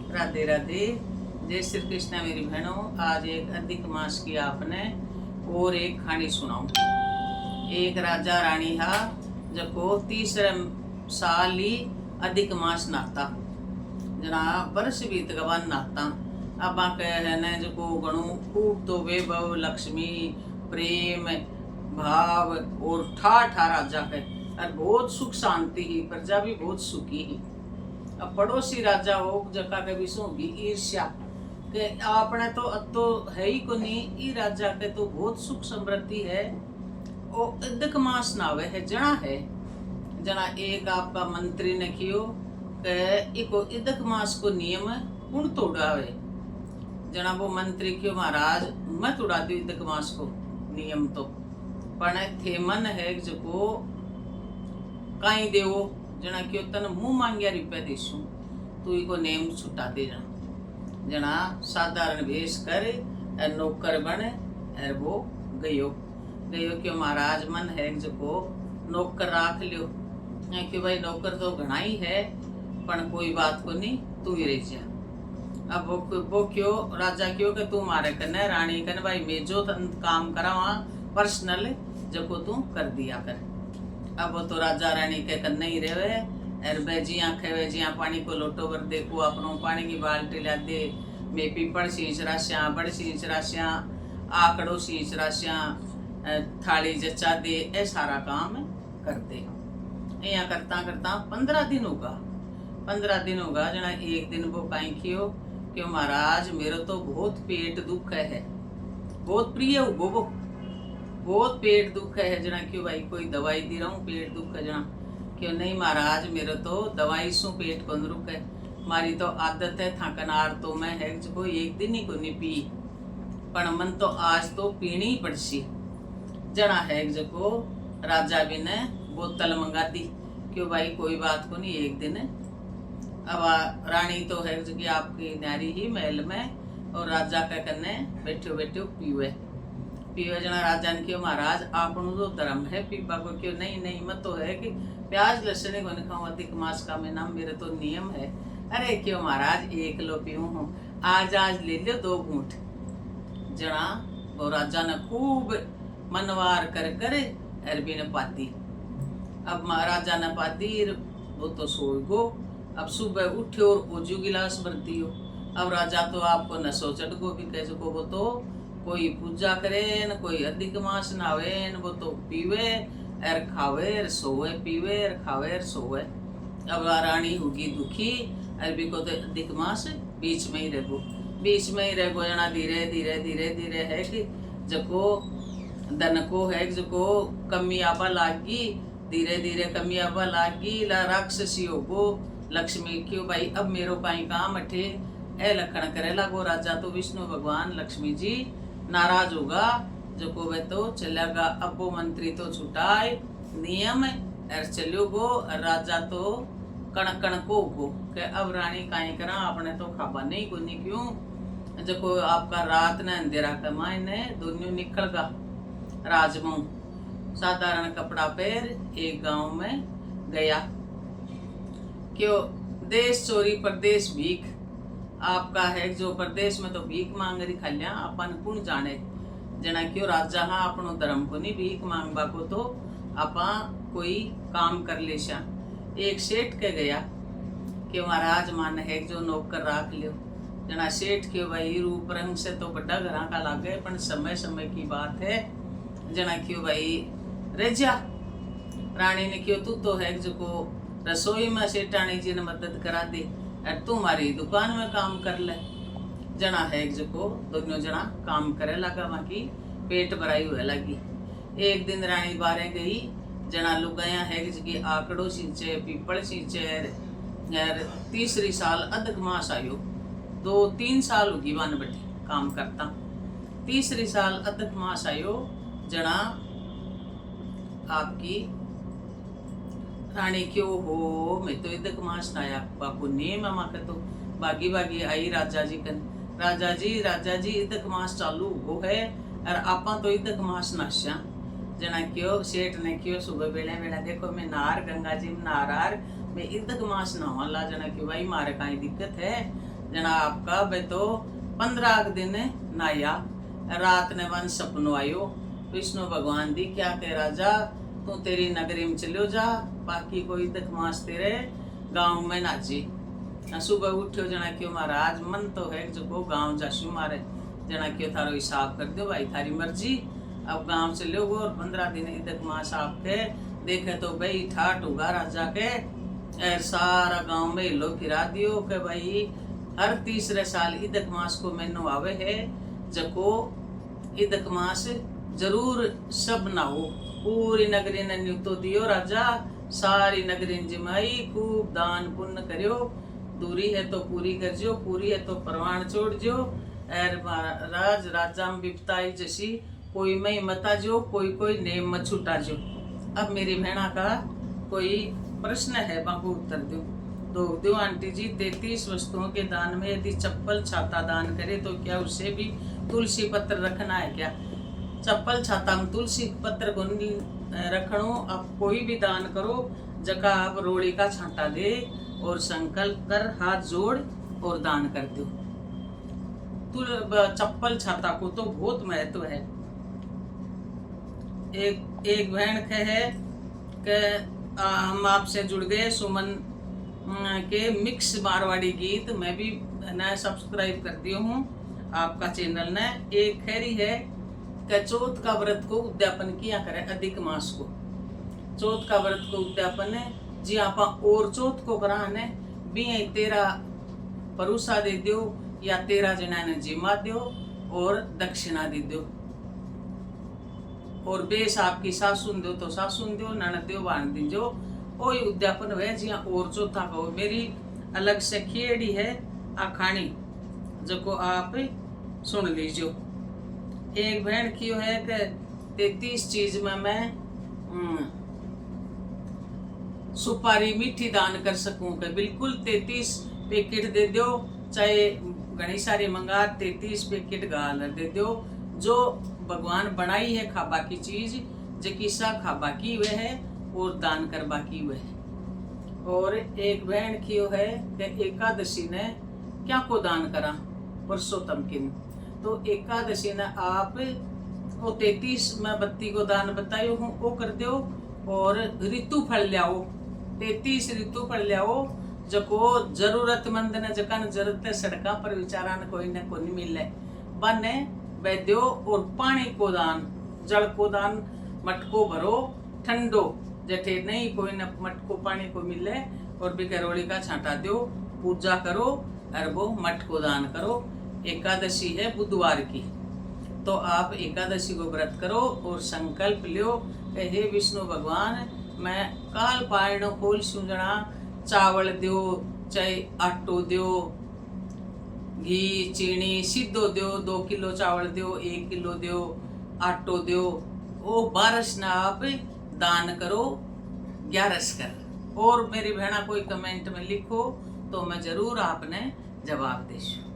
राधे राधे। जय श्री कृष्ण मेरी बहनों। आज एक अधिक मास की आपने और एक कहानी सुनाऊं। एक राजा रानी हा जको तीसरे साल ही अधिक मास नाता जना वर्ष बीत गवा नाता। अब कह ने जको गणु खूब तो वैभव लक्ष्मी प्रेम भाव और ठा राजा के और बहुत सुख शांति ही प्रजा भी बहुत सुखी ही। अब पड़ोसी राजा हो जका के विषय होगी ईर्ष्या के आपने तो है ही को नहीं। ई राजा के तो बहुत सुख समृद्धि है ओ अधिक मास नावे है जना है जना। एक आपका मंत्री ने कियो के इको अधिक मास को नियम कौन तोड़ावे जना। वो मंत्री क्यों महाराज मैं तोड़ा दू अधिक मास को नियम तो पण थे मन है जो कहीं देवो जना क्यों तन मुंह मांगिया रुपया देशू तू इको नेम छुटा दे जना साधारण वेश कर नौकर बन और वो गयो क्यों महाराज मन है जो नौकर राख लियो क्यों भाई नौकर तो घना ही है पण कोई बात को नहीं तू ही रह जा। अब वो क्यों राजा क्यों कि तू मारे कने रानी कने भाई मैं जो काम करा वहाँ पर्सनल जको तू कर दिया कर। अब वो तो राजा रानी के कन्ने ही रहे और बेजिया खेवे जिया पानी को लोटो भर देखो अपनों पानी की बाल्टी ला दे मैं पीपड़ सींच राश्या बड़ सींच राश्या आकड़ो सींच राश्या थाली जचा दे ए सारा काम करते। यहाँ करता करता 15 दिन होगा जना। एक दिन वो कहीं कियो क्यों महाराज मेरा तो बहुत पेट दुख है बहुत प्रिय हो वो बहुत पेट दुख है जना। क्यों भाई कोई दवाई दे रहा हूँ पेट दुख है जना। क्यों नहीं महाराज मेरा तो दवाई सु पेट को रुक है मारी तो आदत है थकनार तो मैं है जो एक दिन ही को नहीं पी पण मन तो आज तो पीनी ही पड़सी जना है जो। राजा भी ने बोतल मंगा दी क्यों भाई कोई बात को नहीं एक दिन। अब रानी तो है जो कि आपकी नारी ही महल में और राजा का कन्ने बैठो बैठो पीवे जना। राजा ने क्यों महाराज आपनो जो धर्म है पीपा को क्यों नहीं नहीं मत तो है कि प्याज लहसुन को नहीं खाऊं अधिक मास का में नाम मेरे तो नियम है। अरे क्यों महाराज एक लो पीऊं हूँ आज ले लो 2 घूंट जना। वो राजा ने खूब मनवार कर अरबी ने पाती। अब महाराजा ने पाती वो तो सो गो। अब सुबह उठे और ओजू गिलास भरती हो। अब राजा तो आपको नशो चढ़ गो भी कैसे को वो तो कोई पूजा करे न कोई अधिक मास नावे न वो तो पीवे और खावे और सोवे पीवे और खावे और सोवे। अब रानी होगी दुखी अरबी को तो अधिक मास बीच में ही रहो जना। धीरे धीरे धीरे धीरे है कि जको धन को है जको कमी आबा लागी धीरे धीरे कमी आबा लागी ला राक्षसी होगो लक्ष्मी क्यों भाई अब मेरो काई काम अठे ए लखन करे लागो। राजा तो विष्णु भगवान लक्ष्मी जी नाराज होगा जो को वे तो चलेगा। अब वो मंत्री तो छुटाए नियम और चलो गो और राजा तो कण को के अब रानी काई करा आपने तो खाबा नहीं कोनी क्यों जो आपका रात ने अंधेरा कमाए ने दोनों निकल गा राजमऊ साधारण कपड़ा पहन एक गांव में गया। क्यों देश चोरी परदेश भीख आपका है जो परदेश में तो भीख मांग रही खलिया अपन कौन जाने जना। क्यों राजा हाँ अपनो धर्म को नहीं भीख मांगबा को तो आपा कोई काम कर ले शा। एक सेठ के गया कि महाराज मान है जो नौकर राख लियो जना। सेठ के भाई रूप रंग से तो बड़ा घरा का लागे पर समय समय की बात है जना। क्यों भाई रजा रानी ने क्यों तू तो है जो को रसोई में सेठानी जी ने मदद करा दे और तू हमारी दुकान में काम कर ले जना। है जो को दोनों जना काम करे लगा वहाँ की पेट भराई हुए लगी। एक दिन रानी बारे गई जना लुगाया है कि आकड़ो सींचे पीपल सींचे यार तीसरी साल अधिक मास आयो 2-3 साल होगी वन बैठी काम करता। तीसरी साल अधिक मास आयो जना। आपकी रानी क्यों हो मैं तो अधिक मास आया बापू नेम है माँ तो बागी बागी आई राजा जी अधिक मास चालू हो है और आपा तो अधिक मास नाशा जना। क्यों सेठ ने क्यों सुबह बेला देखो मैं नार गंगा जी में नारार मैं अधिक मास नहावा ला जना। क्यों भाई मारे काई दिक्कत है जना आपका बे तो 15 दिन नाया। रात ने वन सपनो आयो, विष्णु भगवान दी क्या कह राजा तू तेरी नगरी में चलो जा, बाकी कोई तक मास तेरे गाँव में ना जी। सुबह उठ्यो जना क्यों महाराज मन तो है जो गाँव जाशु मारे, जना क्यों थारो हिसाब कर दो भाई थारी मर्जी, अब गाँव चलो गो और 15 दिन इदक मास आपके देखे तो भाई ठाट होगा राजा के सारा गांव में लो फिरा दियो के भाई हर तीसरे साल इदक मास को मैनो आवे है, जको इदक मास जरूर सब ना हो। पूरी नगरी ने न्यूतो दियो राजा, सारी नगरी जिमाई खूब दान पुण्य करियो, दूरी है तो पूरी करजो, पूरी है तो परवान छोड़जो। एर महाराज राजा में बिपताई जैसी कोई में मता जो, कोई नेम मत छुटा जो। अब मेरी बहना का कोई प्रश्न है, बाबू उत्तर दो आंटी जी। 33 वस्तुओं के दान में यदि चप्पल छाता दान करे तो क्या उससे भी तुलसी पत्र रखना है क्या? चप्पल छाता में तुलसी पत्र को रखनो। आप कोई भी दान करो जगह आप रोड़ी का छांटा दे और संकल्प कर हाथ जोड़ और दान कर दो। चप्पल छाता को तो बहुत महत्व है। एक बहन कहे कि हम आपसे जुड़ गए सुमन के मिक्स मारवाड़ी गीत, मैं भी न सब्सक्राइब करती हूँ आपका चैनल ने। एक खैरी है कि चौथ का व्रत को उद्यापन किया करे, अधिक मास को चौथ का व्रत को उद्यापन है जी। आप और चौथ को कराने भी 13 परूसा दे दो या 13 जना ने जिमा दो और दक्षिणा दे दो, और बेस आपकी सासुन दो तो सासुन दो, ननद दो बाण दीजो, कोई उद्यापन हुए जी। और चौथा को मेरी अलग से खिएड़ी है आखानी जो को आप सुन लीजियो। एक बहन की है कि 33 चीज में मैं सुपारी मीठी दान कर सकूं कि बिल्कुल 33 पैकेट दे दो, चाहे घनी सारी मंगा 33 पैकेट गाल दे दो। जो भगवान बनाई है खाबा की चीज, जो किस्सा खाबा की वह है और दान करबा की वह है। और एक बहन की है कि एकादशी ने क्या को दान करा पुरुषोत्तम किन, तो एकादशी ने आप वो 33 में बत्ती को दान बतायो हूँ वो कर दो, और ऋतु फल लियाओ 33 ऋतु फल लियाओ, जको जरूरतमंद ने जकन जरूरत है सड़का पर विचारा न कोई न कोई मिले बने वैद्यो। और पानी को दान, जल को दान मटको भरो ठंडो, जठे नहीं कोई न मटको पानी को मिले और बिकरोली का छांटा दो, पूजा करो और वो मटको दान करो। एकादशी है बुधवार की, तो आप एकादशी को व्रत करो और संकल्प लियो कि हे विष्णु भगवान मैं काल पायण खोल सुजना, चावल दो चाहे आटो दो, घी चीनी सीधो दो, 2 किलो चावल दो, 1 किलो दो, आटो दो, वो 12 ना आप दान करो 11 कर। और मेरी बहना कोई कमेंट में लिखो तो मैं जरूर आपने जवाब देशू।